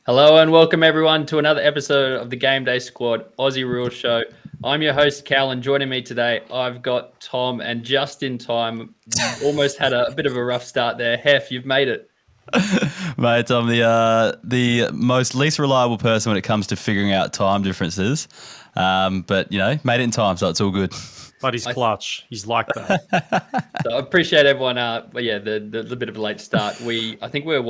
Hello and welcome everyone to another episode of the GameDay Squad Aussie Rules Show. I'm your host Cal, and joining me today I've got Tom, and just in time, almost had a bit of a rough start there. Heff, you've made it. Mate, I'm the most least reliable person when it comes to figuring out time differences. But made it in time, so it's all good. But he's clutch. He's like that. So I appreciate everyone. But yeah, the bit of a late start. I think we've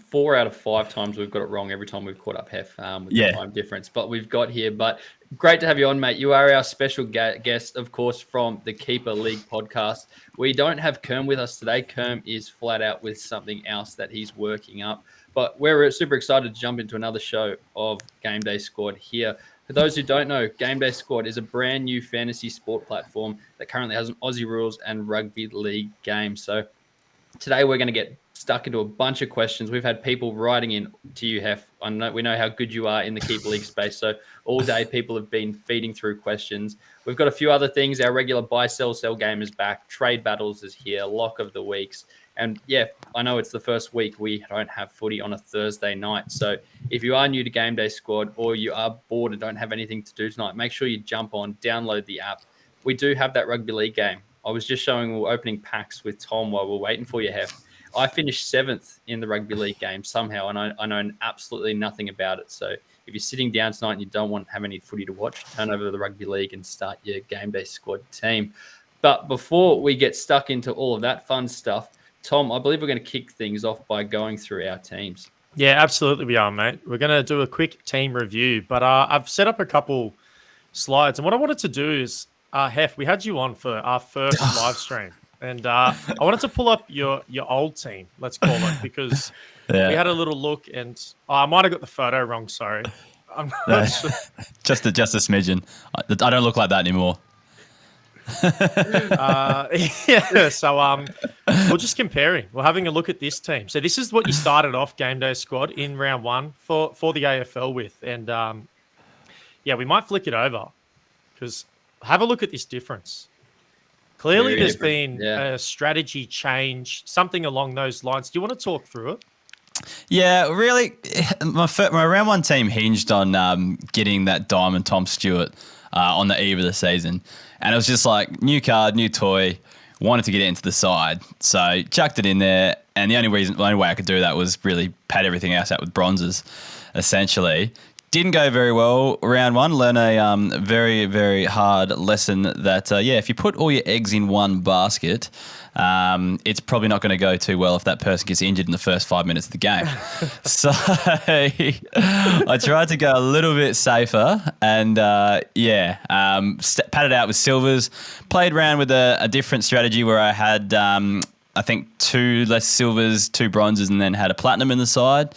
4 out of 5 times we've got it wrong every time we've caught up Heff with the time difference. But we've got here. But great to have you on, mate. You are our special guest, of course, from the Keeper League podcast. We don't have Kerm with us today. Kerm is flat out with something else that he's working up. But we're super excited to jump into another show of GameDay Squad here. For those who don't know, GameDay Squad is a brand new fantasy sport platform that currently has an Aussie rules and rugby league game. So today we're going to get stuck into a bunch of questions. We've had people writing in to you, Heff. We know how good you are in the Keeper League space. So all day people have been feeding through questions. We've got a few other things. Our regular buy, sell game is back. Trade battles is here. Lock of the weeks. And yeah, I know it's the first week we don't have footy on a Thursday night. So if you are new to GameDay Squad or you are bored and don't have anything to do tonight, make sure you jump on, download the app. We do have that rugby league game. I was just showing we're opening packs with Tom while we're waiting for you, Heff. I finished 7th in the rugby league game somehow, and I know absolutely nothing about it. So if you're sitting down tonight and you don't want to have any footy to watch, turn over to the rugby league and start your GameDay Squad team. But before we get stuck into all of that fun stuff, Tom, I believe we're going to kick things off by going through our teams. Yeah, absolutely we are, mate. We're going to do a quick team review, but I've set up a couple slides. And what I wanted to do is, Heff, we had you on for our first live stream. And I wanted to pull up your old team, let's call it, because we had a little look and I might have got the photo wrong, sorry. I'm not sure. Just a smidgen. I don't look like that anymore. So we're just comparing. We're having a look at this team. So this is what you started off GameDay Squad in round 1 for the AFL with. And we might flick it over because have a look at this difference. Clearly there's been a strategy change, something along those lines. Do you want to talk through it? Yeah, really, my round 1 team hinged on getting that Diamond Tom Stewart on the eve of the season. And it was just like, new card, new toy, wanted to get it into the side. So chucked it in there. And the only way I could do that was really pad everything else out with bronzes, essentially. Didn't go very well round 1. Learn a very, very hard lesson that, if you put all your eggs in one basket, it's probably not going to go too well if that person gets injured in the first 5 minutes of the game. So I tried to go a little bit safer and, padded out with silvers. Played around with a different strategy where I had, I think, 2 less silvers, 2 bronzes, and then had a platinum in the side.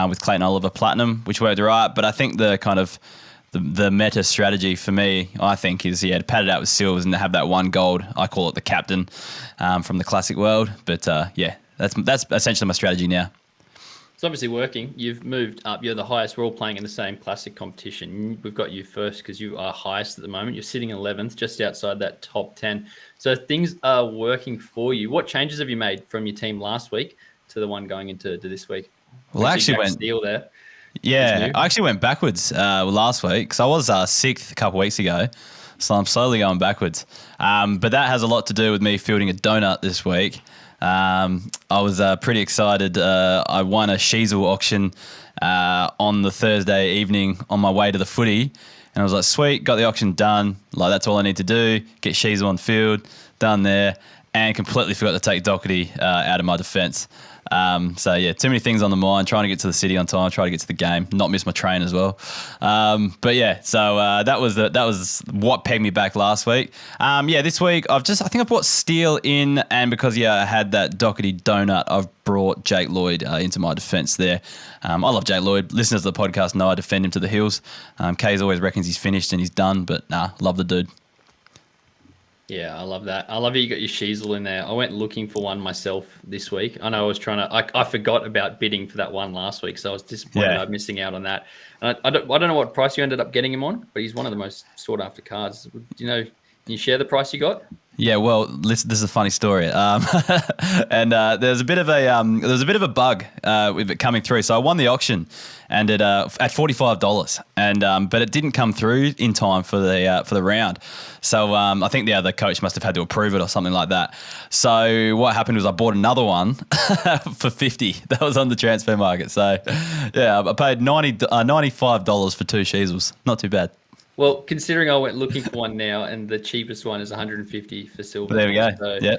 With Clayton Oliver Platinum, which worked right. But I think the kind of the meta strategy for me, I think, is to pad it out with silvers and to have that 1 gold. I call it the captain from the classic world. But that's essentially my strategy now. It's obviously working. You've moved up. You're the highest. We're all playing in the same classic competition. We've got you first because you are highest at the moment. You're sitting 11th, just outside that top 10. So things are working for you. What changes have you made from your team last week to the one going into this week? Well, I actually went backwards last week because I was 6th a couple of weeks ago, so I'm slowly going backwards. But that has a lot to do with me fielding a donut this week. I was pretty excited. I won a Sheasel auction on the Thursday evening on my way to the footy, and I was like, sweet, got the auction done. Like, that's all I need to do. Get Sheasel on field, done there, and completely forgot to take Doherty out of my defence. Too many things on the mind, trying to get to the city on time, try to get to the game, not miss my train as well. That was what pegged me back last week. This week I think I brought Steele in, and because I had that Doherty donut, I've brought Jake Lloyd into my defence there. I love Jake Lloyd. Listeners to the podcast know I defend him to the hills. Kays always reckons he's finished and he's done, but love the dude. Yeah, I love that. I love how you got your Sheasel in there. I went looking for one myself this week. I know I was trying to. I forgot about bidding for that one last week, so I was disappointed I'm missing out on that. And I don't know what price you ended up getting him on, but he's one of the most sought after cards. Do you know? Can you share the price you got? Yeah, well, listen, this is a funny story, and there's a bit of a bug with it coming through. So I won the auction, and at $45, and but it didn't come through in time for the round. So I think the coach must have had to approve it or something like that. So what happened was I bought another one for $50. That was on the transfer market. So yeah, I paid $95 for 2 Sheezels. Not too bad. Well, considering I went looking for one now, and the cheapest one is 150 for silver. There we go. So, yeah.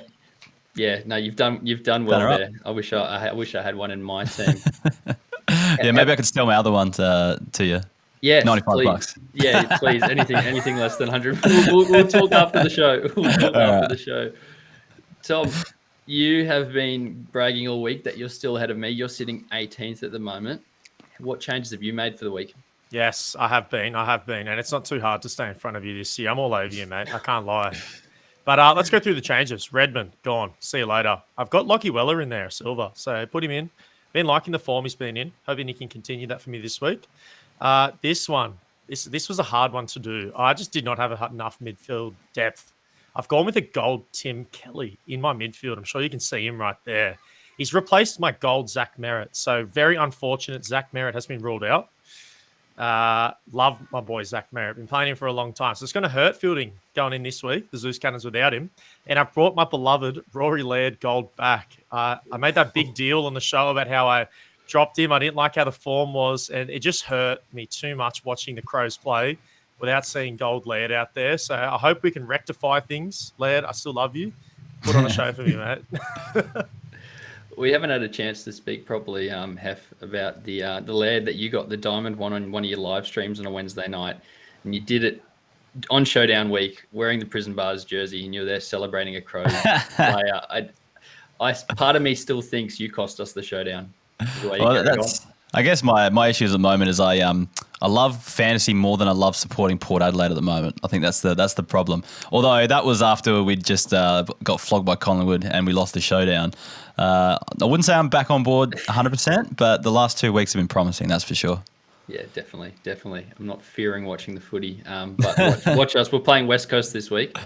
Yeah. No, you've done well right. there. I wish I had one in my team. Yeah, maybe I could sell my other one to you. Yeah, $95. Yeah, please. Anything less than 100. We'll talk after the show. The show. Tom, you have been bragging all week that you're still ahead of me. You're sitting 18th at the moment. What changes have you made for the week? Yes, I have been, and it's not too hard to stay in front of you this year. I'm all over you, mate. I can't lie. But let's go through the changes. Redmond, gone. See you later. I've got Lockie Weller in there, silver. So put him in. Been liking the form he's been in. Hoping he can continue that for me this week. This was a hard one to do. I just did not have enough midfield depth. I've gone with a gold Tim Kelly in my midfield. I'm sure you can see him right there. He's replaced my gold Zach Merritt. So very unfortunate. Zach Merritt has been ruled out. Love my boy Zach Merritt. Been playing him for a long time. So it's going to hurt fielding going in this week, the Zeus Cannons without him. And I brought my beloved Rory Laird gold back. I made that big deal on the show about how I dropped him. I didn't like how the form was, and it just hurt me too much watching the Crows play without seeing gold Laird out there. So I hope we can rectify things. Laird, I still love you. Put on a show for me, mate. We haven't had a chance to speak properly, Heff, about the Laird that you got, the diamond one on one of your live streams on a Wednesday night, and you did it on Showdown week wearing the Prison Bars jersey, and you're there celebrating a Crows player. Part of me still thinks you cost us the Showdown. I guess my issue at the moment is I love fantasy more than I love supporting Port Adelaide at the moment. I think that's the problem. Although that was after we just got flogged by Collingwood and we lost the Showdown. I wouldn't say I'm back on board 100%, but the last 2 weeks have been promising, that's for sure. Yeah, definitely. I'm not fearing watching the footy, but watch us. We're playing West Coast this week.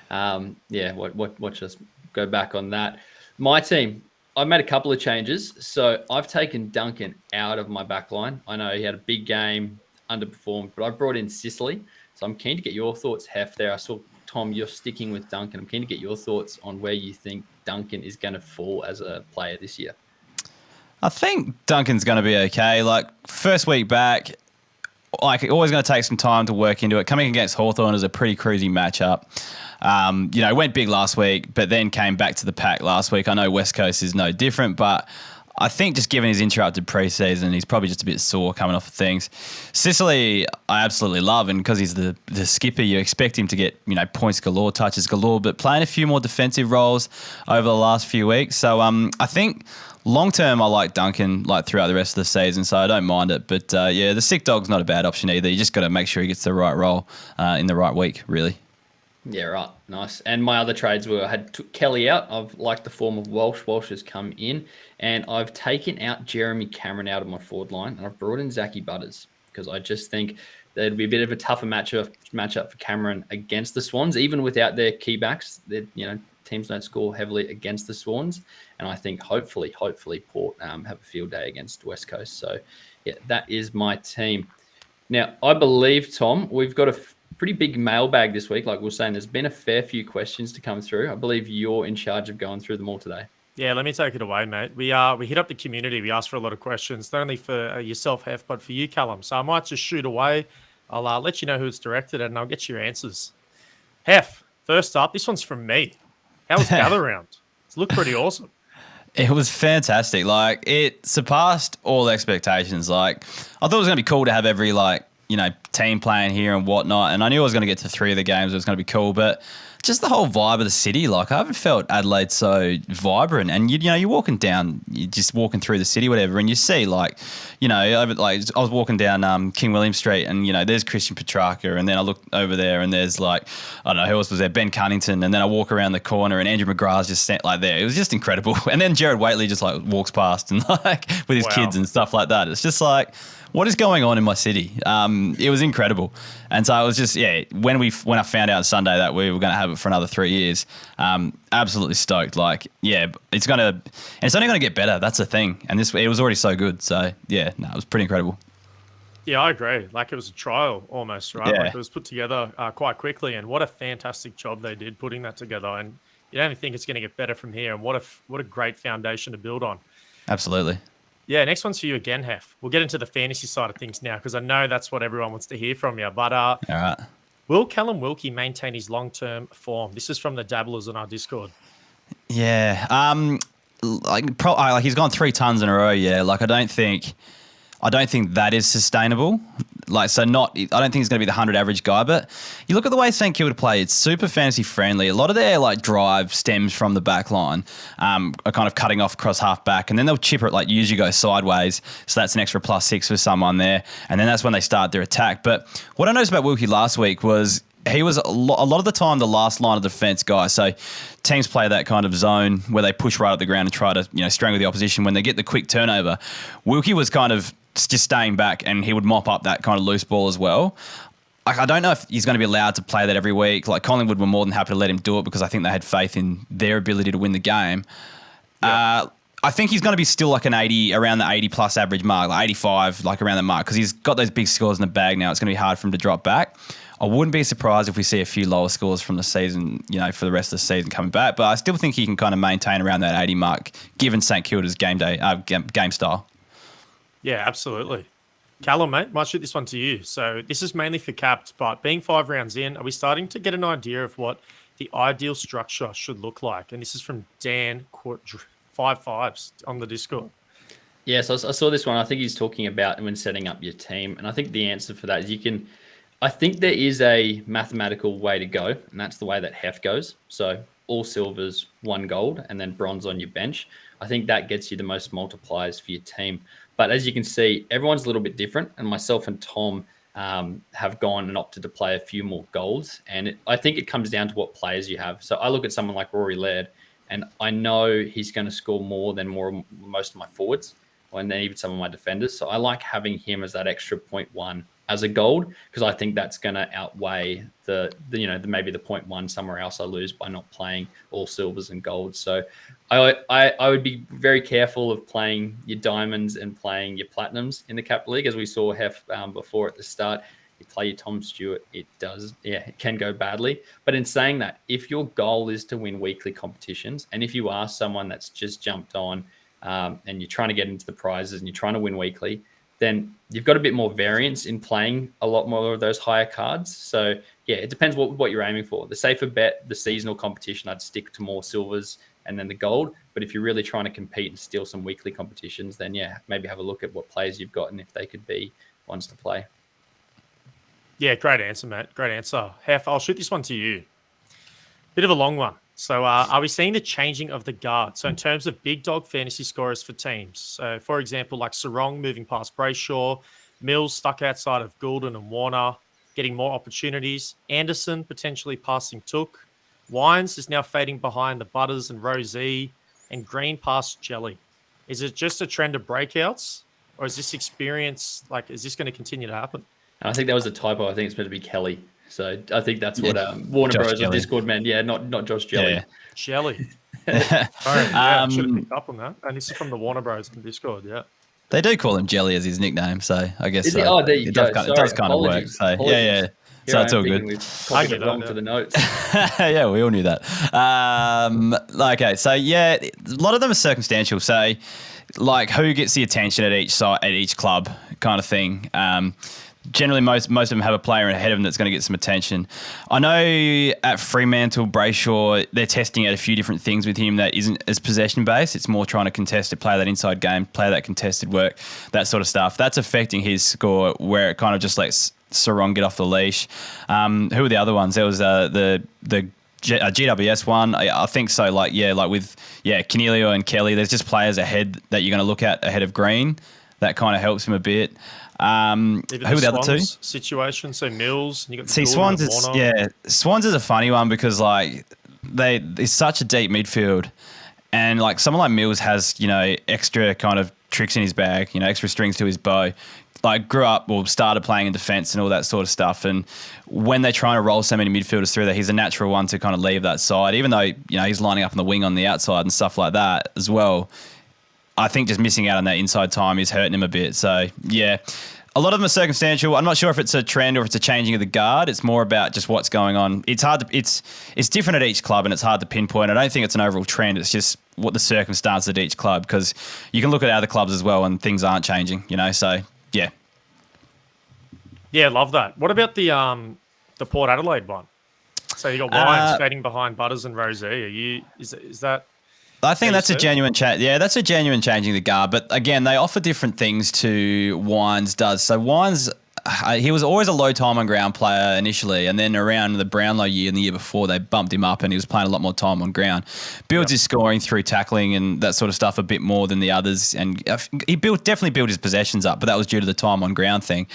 Watch us go back on that. My team, I've made a couple of changes. So I've taken Duncan out of my back line. I know he had a big game, underperformed, but I brought in Sicily. So I'm keen to get your thoughts, Heff, there. I saw, Tom, you're sticking with Duncan. I'm keen to get your thoughts on where you think Duncan is going to fall as a player this year. I think Duncan's going to be okay. Like, first week back, like, always going to take some time to work into it. Coming against Hawthorn is a pretty cruisy matchup. Went big last week, but then came back to the pack last week. I know West Coast is no different, but I think just given his interrupted preseason, he's probably just a bit sore coming off of things. Sicily, I absolutely love, and because he's the skipper, you expect him to get points galore, touches galore, but playing a few more defensive roles over the last few weeks. So I think long term, I like Duncan throughout the rest of the season, so I don't mind it. But the sick dog's not a bad option either. You just got to make sure he gets the right role in the right week, really. Yeah, right. Nice. And my other trades were I took Kelly out. I've liked the form of Walsh. Walsh has come in. And I've taken out Jeremy Cameron out of my forward line. And I've brought in Zachy Butters because I just think there'd be a bit of a tougher matchup for Cameron against the Swans, even without their key backs. Teams don't score heavily against the Swans. And I think hopefully Port have a field day against West Coast. So, yeah, that is my team. Now, I believe, Tom, we've got a pretty big mailbag this week. Like we were saying, there's been a fair few questions to come through. I believe you're in charge of going through them all today. Yeah, let me take it away, mate. We hit up the community. We asked for a lot of questions, not only for yourself, Heff, but for you, Callum. So I might just shoot away. I'll let you know who it's directed at, and I'll get your answers. Heff, first up, this one's from me. How was Gather Round? It's looked pretty awesome. It was fantastic. Like, it surpassed all expectations. Like, I thought it was going to be cool to have every, team playing here and whatnot. And I knew I was going to get to 3 of the games. It was going to be cool. But just the whole vibe of the city, I haven't felt Adelaide so vibrant. And, you're walking down, you're just walking through the city, whatever, and you see, I was walking down King William Street and, there's Christian Petrarca. And then I look over there and there's, I don't know, who else was there? Ben Cunnington. And then I walk around the corner and Andrew McGrath's just sat there. It was just incredible. And then Jared Waitley just, walks past and, with his kids and stuff like that. It's just what is going on in my city? It was incredible. And so it was just, when I found out Sunday that we were going to have it for another 3 years, absolutely stoked. Like, it's only going to get better. That's the thing. And it was already so good. So, it was pretty incredible. Yeah, I agree. Like, it was a trial almost, right? Yeah. Like, it was put together quite quickly, and what a fantastic job they did putting that together. And you don't even think it's going to get better from here. And what a great foundation to build on. Absolutely. Yeah, next one's for you again, Heff. We'll get into the fantasy side of things now because I know that's what everyone wants to hear from you. But all right. Will Callum Wilkie maintain his long-term form? This is from the dabblers on our Discord. Yeah. He's gone 3 tons in a row. Yeah. Like, I don't think that is sustainable. Like, I don't think he's going to be the 100 average guy, but you look at the way St Kilda play, it's super fantasy friendly. A lot of their drive stems from the back line, are kind of cutting off across half back, and then they'll chip it, usually go sideways. So that's an extra +6 for someone there. And then that's when they start their attack. But what I noticed about Wilkie last week was he was a lot of the time the last line of defence guy. So teams play that kind of zone where they push right at the ground and try to strangle the opposition. When they get the quick turnover, Wilkie was kind of just staying back, and he would mop up that kind of loose ball as well. I don't know if he's going to be allowed to play that every week. Like, Collingwood were more than happy to let him do it because I think they had faith in their ability to win the game. Yeah. I think he's going to be still around the 80+ average mark, 85, around that mark, because he's got those big scores in the bag now. It's going to be hard for him to drop back. I wouldn't be surprised if we see a few lower scores from the season, for the rest of the season coming back. But I still think he can kind of maintain around that 80 mark, given St Kilda's game style. Yeah, absolutely. Callum, mate, might shoot this one to you. So this is mainly for caps, but being 5 rounds in, are we starting to get an idea of what the ideal structure should look like? And this is from Dan, 5-5s on the Discord. Yeah, so I saw this one. I think he's talking about when setting up your team. And I think the answer for that is I think there is a mathematical way to go, and that's the way that Heff goes. So all silvers, 1 gold, and then bronze on your bench. I think that gets you the most multipliers for your team. But as you can see, everyone's a little bit different, and myself and Tom have gone and opted to play a few more golds. And I think it comes down to what players you have. So I look at someone like Rory Laird, and I know he's going to score more than most of my forwards, and then even some of my defenders. So I like having him as that extra 0.1 as a gold, because I think that's going to outweigh maybe the 0.1 somewhere else I lose by not playing all silvers and golds. So I would be very careful of playing your diamonds and playing your platinums in the Cap League, as we saw Heff before at the start. You play your Tom Stewart, it can go badly. But in saying that, if your goal is to win weekly competitions, and if you are someone that's just jumped on and you're trying to get into the prizes and you're trying to win weekly, then you've got a bit more variance in playing a lot more of those higher cards. So yeah, it depends what you're aiming for. The safer bet, the seasonal competition, I'd stick to more silvers and then the gold. But if you're really trying to compete and steal some weekly competitions, then maybe have a look at what players you've got and if they could be ones to play. Yeah, great answer, Matt. Great answer. Heff, I'll shoot this one to you. Bit of a long one. So are we seeing the changing of the guard? So in terms of big dog fantasy scorers for teams, so for example, like Sarong moving past Brayshaw, Mills stuck outside of Goulden and Warner, getting more opportunities, Anderson potentially passing Took, Wines is now fading behind the Butters and Rosie, and Green past Jelly. Is it just a trend of breakouts, or is this experience, is this going to continue to happen? I think that was a typo. I think it's meant to be Kelly. So I think that's what Warner Josh Bros. On Discord meant. Yeah, not Josh Jelly. Yeah. Jelly. I should have picked up on that. And this is from the Warner Bros. On Discord, yeah. They do call him Jelly as his nickname, so I guess there you go. It does kind of work. So yeah. So it's all good. I get it wrong for the notes. Yeah, we all knew that. Okay, so yeah, a lot of them are circumstantial. So who gets the attention at each club kind of thing. Generally, most of them have a player ahead of them that's going to get some attention. I know at Fremantle, Brayshaw, they're testing out a few different things with him that isn't as possession-based. It's more trying to contest it, play that inside game, play that contested work, that sort of stuff. That's affecting his score where it kind of just lets Sarong get off the leash. Who were the other ones? There was the GWS one. I think so. With Cornelio and Kelly, there's just players ahead that you're going to look at ahead of Green. That kind of helps him a bit. Who were the other two? Situation. So Mills. You got Swans. Swans is a funny one because it's such a deep midfield, and someone like Mills has extra kind of tricks in his bag, extra strings to his bow. Like grew up or started playing in defence and all that sort of stuff. And when they're trying to roll so many midfielders through there, he's a natural one to kind of leave that side, even though, he's lining up on the wing on the outside and stuff like that as well. I think just missing out on that inside time is hurting him a bit. So, yeah, a lot of them are circumstantial. I'm not sure if it's a trend or if it's a changing of the guard. It's more about just what's going on. It's hard to, it's different at each club and it's hard to pinpoint. I don't think it's an overall trend. It's just what the circumstances at each club, because you can look at other clubs as well and things aren't changing, so... Yeah. Yeah, love that. What about the Port Adelaide one? So you got Wines fading behind Butters and Rosé. Is that? I think that's a genuine chat. Yeah, that's a genuine changing the guard. But again, they offer different things to Wines does. So Wines, he was always a low time on ground player initially, and then around the Brownlow year and the year before, they bumped him up and he was playing a lot more time on ground. Builds his scoring through tackling and that sort of stuff a bit more than the others, and he definitely built his possessions up, but that was due to the time on ground thing.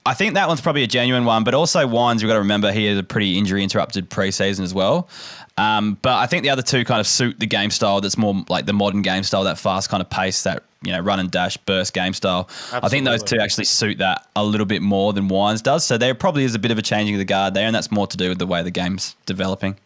I think that one's probably a genuine one, but also Wines, you've got to remember he had a pretty injury-interrupted pre-season as well. But I think the other two kind of suit the game style that's more like the modern game style, that fast kind of pace, that run and dash burst game style. Absolutely. I think those two actually suit that a little bit more than Wines does. So there probably is a bit of a changing of the guard there, and that's more to do with the way the game's developing.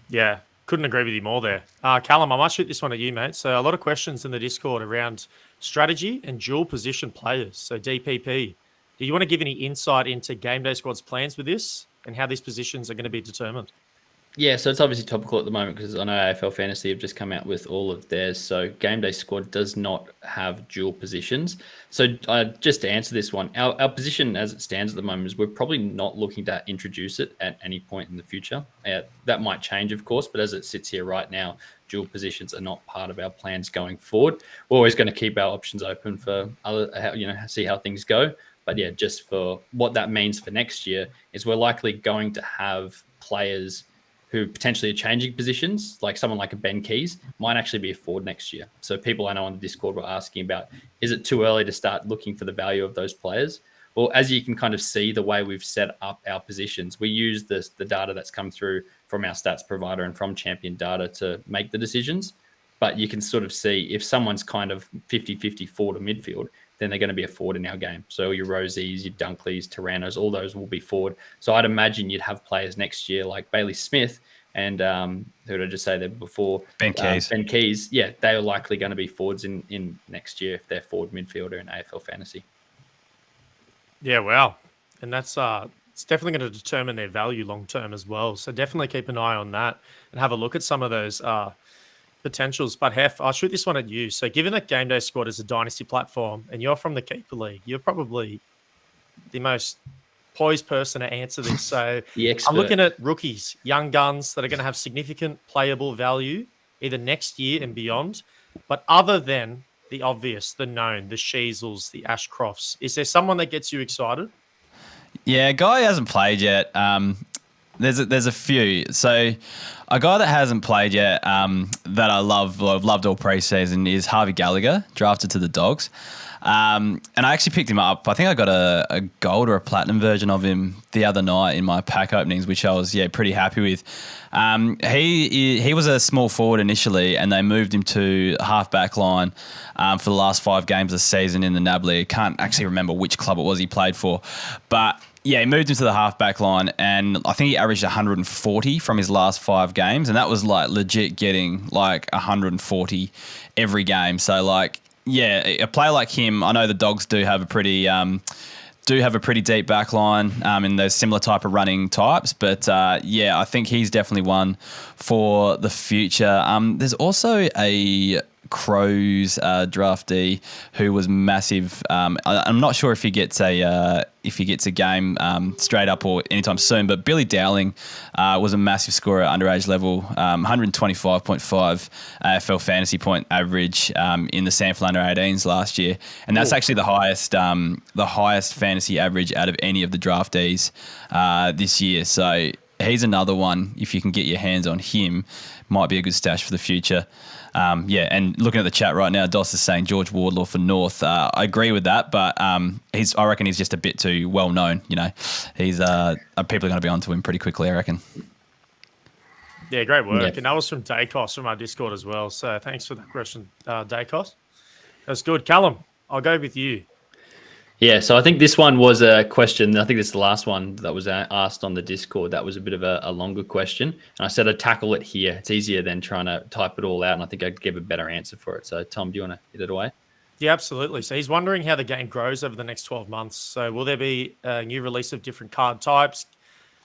Yeah, couldn't agree with you more there. Callum, I might shoot this one at you, mate. So a lot of questions in the Discord around strategy and dual position players. So DPP, do you want to give any insight into GameDay Squad's plans with this and how these positions are going to be determined? Yeah, so it's obviously topical at the moment because I know AFL Fantasy have just come out with all of theirs. So GameDay Squad does not have dual positions. So just to answer this one, our position as it stands at the moment is we're probably not looking to introduce it at any point in the future. That might change, of course, but as it sits here right now, dual positions are not part of our plans going forward. We're always going to keep our options open for see how things go. But yeah, just for what that means for next year is we're likely going to have players who potentially are changing positions, like someone like a Ben Keys might actually be a forward next year. So people I know on the Discord were asking about, is it too early to start looking for the value of those players? Well, as you can kind of see the way we've set up our positions, we use the data that's come through from our stats provider and from Champion Data to make the decisions. But you can sort of see if someone's kind of 50-50 forward or midfield, then they're going to be a forward in our game. So your Rosies, your Dunkleys, Tyrannos, all those will be forward. So I'd imagine you'd have players next year like Bailey Smith and who did I just say there before? Ben Keys. Ben Keys, yeah, they are likely going to be forwards in next year if they're forward midfielder in AFL Fantasy. Yeah, wow. And that's it's definitely going to determine their value long term as well. So definitely keep an eye on that and have a look at some of those potentials. But Heff, I'll shoot this one at you. So given that GameDay Squad is a dynasty platform and you're from the Keeper League, you're probably the most poised person to answer this. So I'm looking at rookies, young guns that are going to have significant playable value either next year and beyond. But other than the obvious, the known, the Sheasels, the Ashcrofts, is there someone that gets you excited? Yeah, a guy who hasn't played yet. There's a few. So a guy that hasn't played yet that I've loved all preseason is Harvey Gallagher, drafted to the Dogs. And I actually picked him up. I think I got a gold or a platinum version of him the other night in my pack openings, which I was pretty happy with. He was a small forward initially, and they moved him to half-back line for the last 5 games of the season in the NAB League. Can't actually remember which club it was he played for. But yeah, he moved into the half-back line, and I think he averaged 140 from his last 5 games, and that was like legit getting like 140 every game. So like, yeah, a player like him, I know the Dogs do have a pretty deep back line in those similar type of running types. But I think he's definitely one for the future. There's also a Crows draftee who was massive. I'm not sure if he gets a game straight up or anytime soon, but Billy Dowling was a massive scorer at underage level, 125.5 AFL fantasy point average in the Sanford under 18s last year, and that's actually the highest fantasy average out of any of the draftees this year. So he's another one. If you can get your hands on him, might be a good stash for the future. And looking at the chat right now, Doss is saying George Wardlaw for North. I agree with that, but I reckon he's just a bit too well known. He's people are going to be onto him pretty quickly, I reckon. Yeah, great work. Yeah. And that was from Dacos from our Discord as well. So thanks for that question, Dacos. That's good. Callum, I'll go with you. Yeah, so I think this one was a question. I think this is the last one that was asked on the Discord. That was a bit of a longer question. And I said I'd tackle it here. It's easier than trying to type it all out. And I think I'd give a better answer for it. So, Tom, do you want to hit it away? Yeah, absolutely. So he's wondering how the game grows over the next 12 months. So will there be a new release of different card types?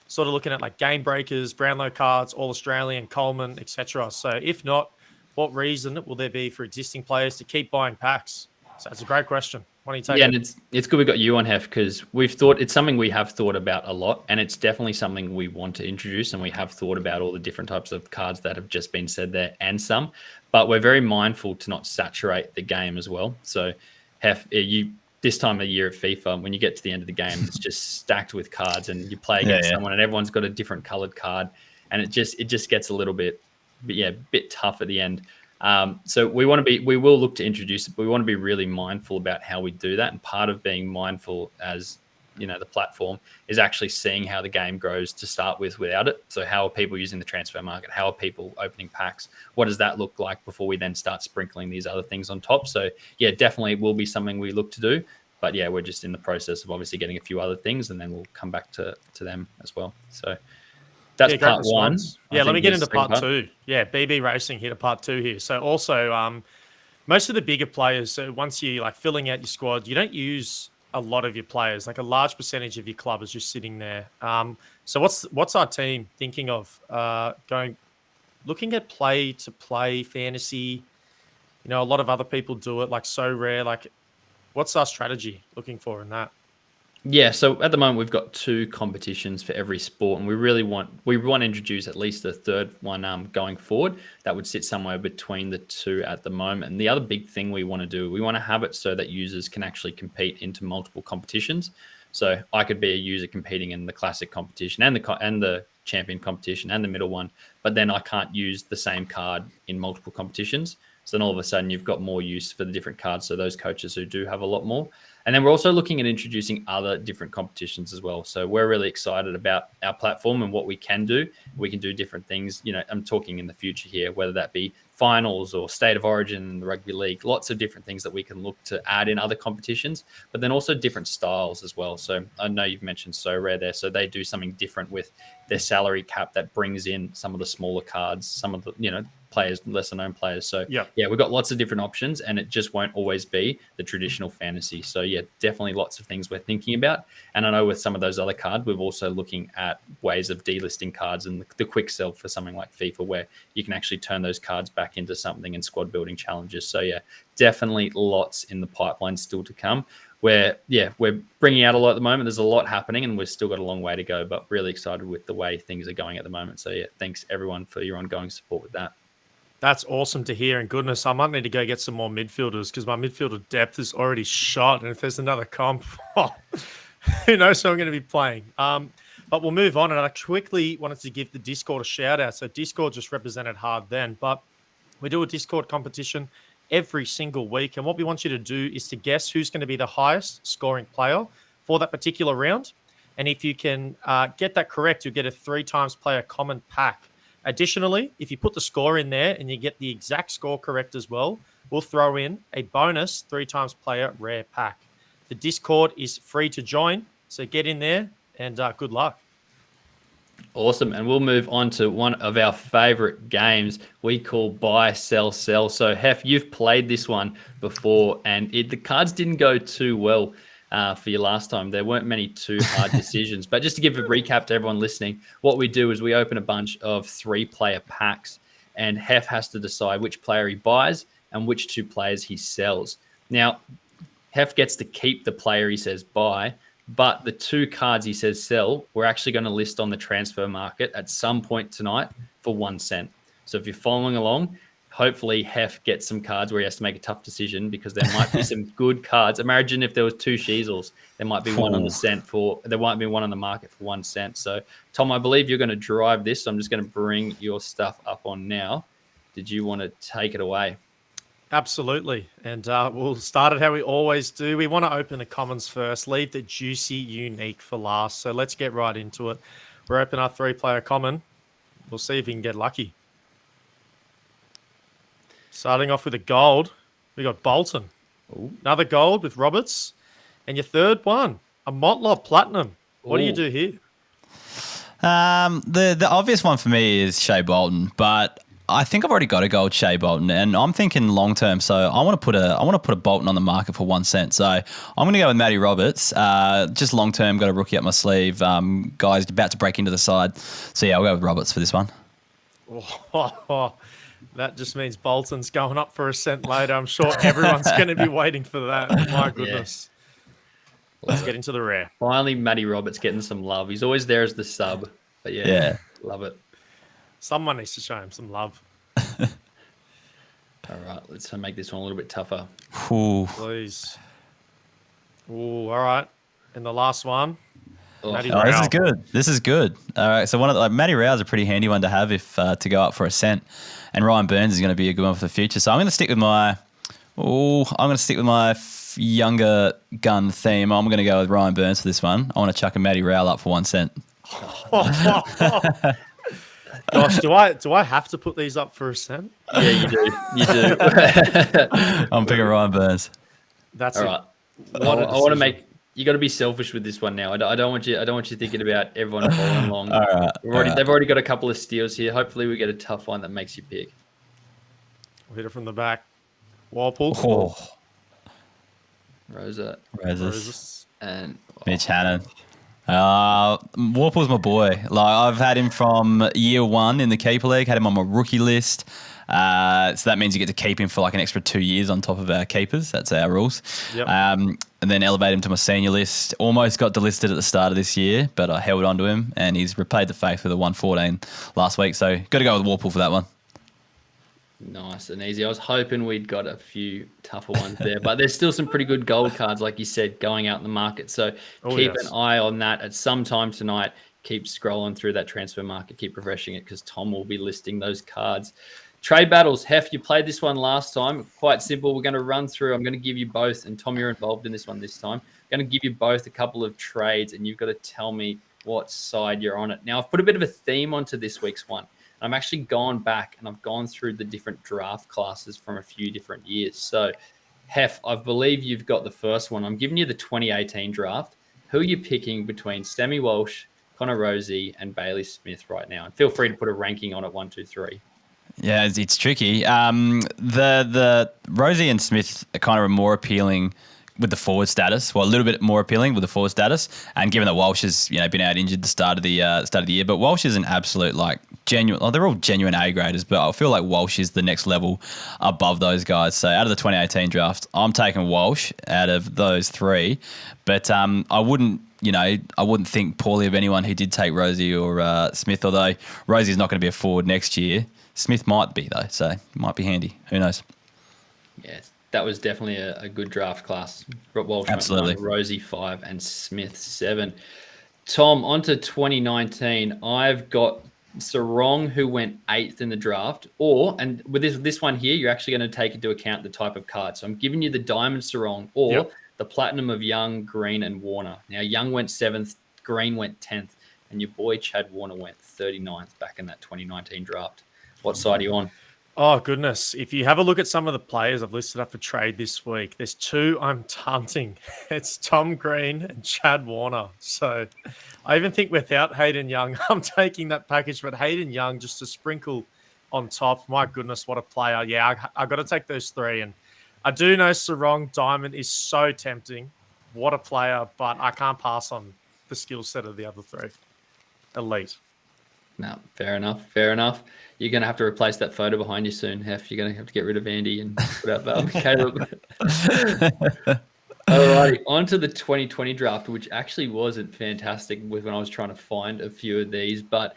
Sort of looking at like Game Breakers, Brownlow cards, All Australian, Coleman, etc. So if not, what reason will there be for existing players to keep buying packs? So that's a great question. Why don't you take Yeah, it? and it's good we got you on, Heff, because it's something we have thought about a lot, and it's definitely something we want to introduce, and we have thought about all the different types of cards that have just been said there and some, but we're very mindful to not saturate the game as well. So, Heff, this time of year at FIFA, when you get to the end of the game, it's just stacked with cards, and you play against someone, and everyone's got a different colored card, and it just gets a little bit tough at the end. So we will look to introduce it, but we want to be really mindful about how we do that. And part of being mindful as, the platform is actually seeing how the game grows to start with without it. So how are people using the transfer market? How are people opening packs? What does that look like before we then start sprinkling these other things on top? So yeah, definitely will be something we look to do. But yeah, we're just in the process of obviously getting a few other things, and then we'll come back to them as well. So that's part one. Yeah, let me get into part two. Yeah, BB Racing hit a part two here. So also, most of the bigger players, so once you like filling out your squad, you don't use a lot of your players. Like a large percentage of your club is just sitting there. So what's our team thinking of looking at play to play fantasy? A lot of other people do it, like So Rare. Like, what's our strategy looking for in that? Yeah, so at the moment we've got 2 competitions for every sport, and we want to introduce at least a third one going forward. That would sit somewhere between the 2 at the moment. And the other big thing we want to do, we want to have it so that users can actually compete into multiple competitions. So I could be a user competing in the classic competition and the champion competition and the middle one, but then I can't use the same card in multiple competitions. So then all of a sudden you've got more use for the different cards. So those coaches who do have a lot more. And then we're also looking at introducing other different competitions as well. So we're really excited about our platform and what we can do. We can do different things. I'm talking in the future here, whether that be finals or state of origin in the rugby league, lots of different things that we can look to add in other competitions, but then also different styles as well. So I know you've mentioned So Rare there. So they do something different with their salary cap that brings in some of the smaller cards, some of the, players, lesser known players. So yeah, we've got lots of different options, and it just won't always be the traditional fantasy. So yeah, definitely lots of things we're thinking about. And I know with some of those other cards, we're also looking at ways of delisting cards and the quick sell for something like FIFA, where you can actually turn those cards back into something in squad building challenges. So yeah, definitely lots in the pipeline still to come. We're bringing out a lot at the moment. There's a lot happening, and we've still got a long way to go, but really excited with the way things are going at the moment. So yeah, thanks everyone for your ongoing support with that. That's awesome to hear. And goodness, I might need to go get some more midfielders because my midfielder depth is already shot. And if there's another comp, who knows who I'm going to be playing. But we'll move on. And I quickly wanted to give the Discord a shout out. So Discord just represented hard then, but we do a Discord competition every single week. And what we want you to do is to guess who's going to be the highest scoring player for that particular round. And if you can get that correct, you'll get a 3 times player common pack. Additionally, if you put the score in there and you get the exact score correct as well, we'll throw in a bonus 3 times player rare pack. The Discord is free to join, so get in there and good luck. Awesome. And we'll move on to one of our favorite games we call Buy, Sell, Sell. So, Heff, you've played this one before, and the cards didn't go too well for you last time. There weren't many too hard decisions. But just to give a recap to everyone listening, what we do is we open a bunch of 3-player packs, and Heff has to decide which player he buys and which 2 players he sells. Now, Heff gets to keep the player he says buy, but the 2 cards he says sell, we're actually going to list on the transfer market at some point tonight for 1 cent. So if you're following along, hopefully Heff gets some cards where he has to make a tough decision, because there might be some good cards. Imagine if there was 2 Sheezels, there might be one on there might be one on the market for 1 cent. So Tom, I believe you're going to drive this. So I'm just going to bring your stuff up on now. Did you want to take it away? Absolutely. And we'll start it how we always do. We want to open the commons first, leave the juicy unique for last. So let's get right into it. We're opening our 3-player common. We'll see if we can get lucky. Starting off with a gold, we got Bolton. Another gold with Roberts. And your third one, a Motlop Platinum. What do you do here? The obvious one for me is Shea Bolton, but I think I've already got a gold Shea Bolton, and I'm thinking long term. So I want to put a Bolton on the market for 1 cent. So I'm going to go with Matty Roberts. Just long term, got a rookie up my sleeve. Guys about to break into the side. So yeah, I'll go with Roberts for this one. That just means Bolton's going up for a cent later. I'm sure everyone's going to be waiting for that. My goodness. Yeah. Let's get into the rare. Finally, Matty Roberts getting some love. He's always there as the sub. But yeah. Love it. Someone needs to show him some love. All right, let's make this one a little bit tougher. Ooh. Please. Ooh, all right. And the last one. This is good. This is good. All right, so Matty Rao is a pretty handy one to have if to go up for a cent, and Ryan Burns is going to be a good one for the future. So I'm going to stick with my younger gun theme. I'm going to go with Ryan Burns for this one. I want to chuck a Matty Rao up for 1 cent. Gosh, do I have to put these up for a cent? Yeah, you do. You do. I'm picking Ryan Burns. That's all right. I want to make. You got to be selfish with this one now. I don't want you thinking about everyone following along. All right. They've already got a couple of steals here. Hopefully, we get a tough one that makes you pick. We'll hit it from the back. Walpole. Oh. Roses. And Mitch Hannon. Warple's my boy. Like, I've had him from year 1 in the keeper league. Had him on my rookie list. So that means you get to keep him for like an extra 2 years on top of our keepers. That's our rules. Yep. And then elevate him to my senior list. Almost got delisted at the start of this year, but I held on to him, and he's repaid the faith with a 114 last week. So got to go with Warple for that one. Nice and easy. I was hoping we'd got a few tougher ones there, but there's still some pretty good gold cards, like you said, going out in the market. So keep an eye on that at some time tonight. Keep scrolling through that transfer market. Keep refreshing it because Tom will be listing those cards. Trade battles. Heff, you played this one last time. Quite simple. We're going to run through. I'm going to give you both, and Tom, you're involved in this one this time. I'm going to give you both a couple of trades, and you've got to tell me what side you're on it. Now, I've put a bit of a theme onto this week's one. I'm actually gone back and I've gone through the different draft classes from a few different years. So, Heff, I believe you've got the first one. I'm giving you the 2018 draft. Who are you picking between Stammy Walsh, Connor Rosie, and Bailey Smith right now? And feel free to put a ranking on it, 1, 2, 3. Yeah, it's tricky. The Rosie and Smith are kind of more appealing with the forward status. Well, a little bit more appealing with the forward status, and given that Walsh has been out injured the start of the year, but Walsh is an absolute genuine. They're all genuine A graders, but I feel like Walsh is the next level above those guys. So out of the 2018 draft, I'm taking Walsh out of those three, but I wouldn't think poorly of anyone who did take Rosie or Smith. Although Rosie's not going to be a forward next year, Smith might be though, so it might be handy. Who knows? Yes. That was definitely a good draft class. Walsh absolutely. 9, Rosie 5, and Smith 7. Tom, on to 2019. I've got Sarong, who went 8th in the draft. And with this one here, you're actually going to take into account the type of card. So I'm giving you the Diamond Sarong or the Platinum of Young, Green, and Warner. Now, Young went 7th, Green went 10th, and your boy Chad Warner went 39th back in that 2019 draft. What side are you on? Oh, goodness. If you have a look at some of the players I've listed up for trade this week, there's 2 I'm taunting. It's Tom Green and Chad Warner. So I even think without Hayden Young, I'm taking that package. But Hayden Young, just to sprinkle on top, my goodness, what a player. Yeah, I got to take those 3. And I do know Sarong Diamond is so tempting. What a player. But I can't pass on the skill set of the other 3. Elite. No, fair enough. Fair enough. You're going to have to replace that photo behind you soon, Heff. You're going to have to get rid of Andy and put out Caleb. Alrighty, on to the 2020 draft, which actually wasn't fantastic when I was trying to find a few of these. But,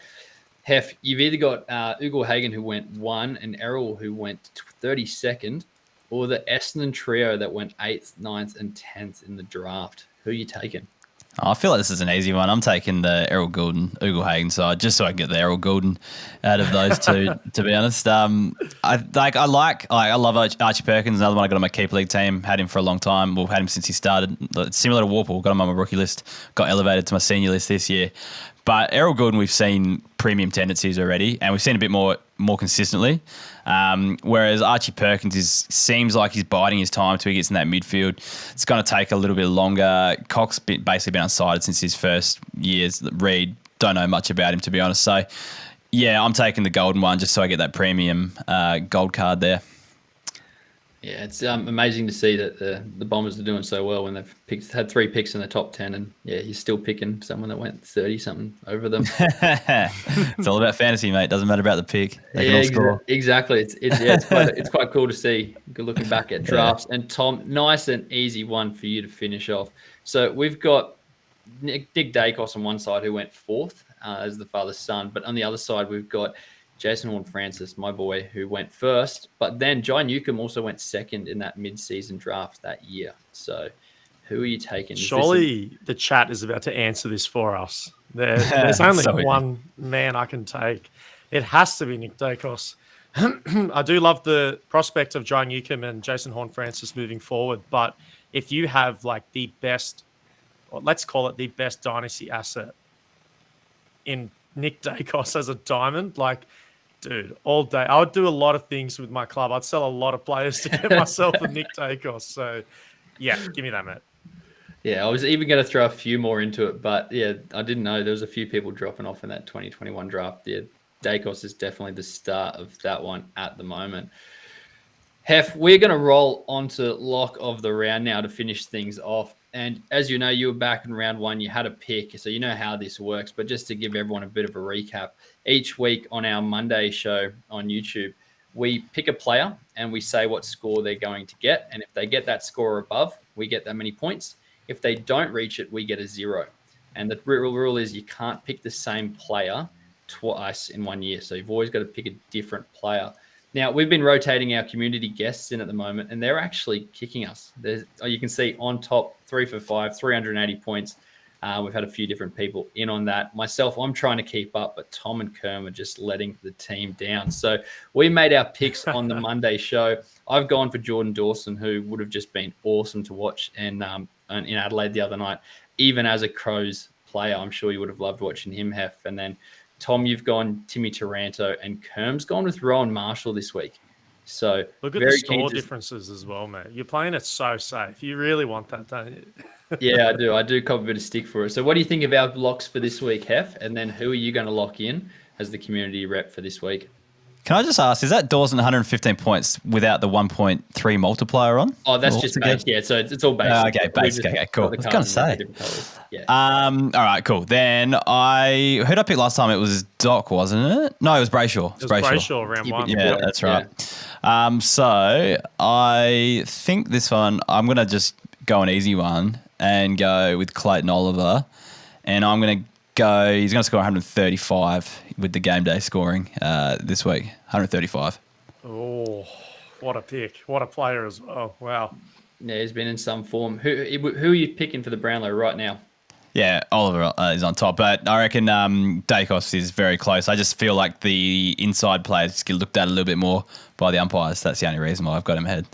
Heff, you've either got Ugo Hagen, who went 1, and Errol, who went 32nd, or the Essendon trio that went 8th, 9th, and 10th in the draft. Who are you taking? I feel like this is an easy one. I'm taking the Errol Goulden, Ugo Hagen side, just so I can get the Errol Goulden out of those 2. To be honest, I love Archie Perkins. Another one I got on my keeper league team. Had him for a long time. Well, had him since he started. Similar to Warple, got him on my rookie list. Got elevated to my senior list this year. But Errol Goulden, we've seen premium tendencies already, and we've seen a bit more consistently. Whereas Archie Perkins seems like he's biding his time till he gets in that midfield. It's going to take a little bit longer. Cox's basically been unsighted since his first years. Reed, don't know much about him, to be honest. So, yeah, I'm taking the Golden one just so I get that premium gold card there. Yeah, it's amazing to see that the Bombers are doing so well when they've had 3 picks in the top 10, and yeah, you're still picking someone that went 30-something over them. It's all about fantasy, mate. Doesn't matter about the pick. They can all score. Exactly. It's quite cool to see. Good looking back at drafts. And Tom, nice and easy one for you to finish off. So we've got Nick Dacos on one side, who went 4th as the father's son, but on the other side we've got Jason Horne-Francis, my boy, who went 1st, but then Jai Newcomb also went 2nd in that mid-season draft that year. So who are you taking? Surely the chat is about to answer this for us. There's only one man I can take. It has to be Nick Dacos. I do love the prospect of Jai Newcomb and Jason Horne-Francis moving forward, but if you have like the best, or let's call it the best dynasty asset in Nick Dacos as a diamond, like, dude, all day. I would do a lot of things with my club. I'd sell a lot of players to get myself a Nick Dacos. So, yeah, give me that, mate. Yeah, I was even going to throw a few more into it, but yeah, I didn't know there was a few people dropping off in that 2021 draft. Yeah, Dacos is definitely the start of that one at the moment. Heff, we're going to roll onto lock of the round now to finish things off. And as you know, you were back in round 1, you had a pick, so you know how this works. But just to give everyone a bit of a recap, each week on our Monday show on YouTube, we pick a player and we say what score they're going to get. And if they get that score above, we get that many points. If they don't reach it, we get a 0. And the rule is you can't pick the same player twice in 1 year. So you've always got to pick a different player. Now, we've been rotating our community guests in at the moment, and they're actually kicking us. You can see on top, 3 for 5, 380 points. We've had a few different people in on that. Myself, I'm trying to keep up, but Tom and Kerm are just letting the team down. So we made our picks on the Monday show. I've gone for Jordan Dawson, who would have just been awesome to watch in Adelaide the other night. Even as a Crows player, I'm sure you would have loved watching him, Heff. And then Tom, you've gone Timmy Taranto, and Kerm's gone with Rowan Marshall this week. So look at the score differences as well, mate. You're playing it so safe. You really want that, don't you? Yeah, I do. I do cop a bit of stick for it. So what do you think of our locks for this week, Heff? And then who are you going to lock in as the community rep for this week? Can I just ask, is that Dawson 115 points without the 1.3 multiplier on? Oh, that's just base. Yeah, so it's all basic. Okay, basic. Okay, cool. I was going to say. Yeah. All right, cool. Then who did I pick last time? It was Doc, wasn't it? No, it was Brayshaw. It was Brayshaw round 1. Yeah, that's right. Yeah. So I think this one, I'm going to just go an easy one and go with Clayton Oliver. And I'm going to go, he's going to score 135 with the game day scoring this week. 135. Oh, what a pick. What a player as well. Wow. Yeah, he's been in some form. Who are you picking for the Brownlow right now? Yeah, Oliver is on top, but I reckon Dacos is very close. I just feel like the inside players get looked at a little bit more by the umpires. That's the only reason why I've got him ahead.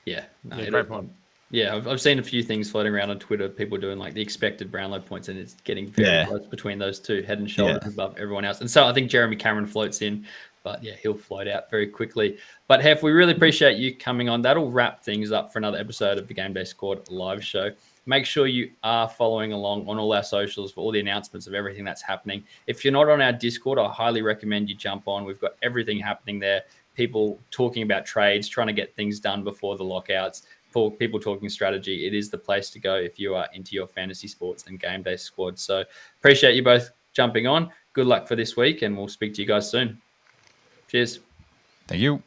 Yeah. No, yeah, great point. Yeah, I've seen a few things floating around on Twitter, people doing like the expected Brownlow points, and it's getting very close between those two, head and shoulders above everyone else. And so I think Jeremy Cameron floats in, but yeah, he'll float out very quickly. But Heff, we really appreciate you coming on. That'll wrap things up for another episode of the Game Day Squad live show. Make sure you are following along on all our socials for all the announcements of everything that's happening. If you're not on our Discord, I highly recommend you jump on. We've got everything happening there. People talking about trades, trying to get things done before the lockouts. People talking strategy. It is the place to go if you are into your fantasy sports and Game Day Squad. So appreciate you both jumping on. Good luck for this week, and we'll speak to you guys soon. Cheers. Thank you.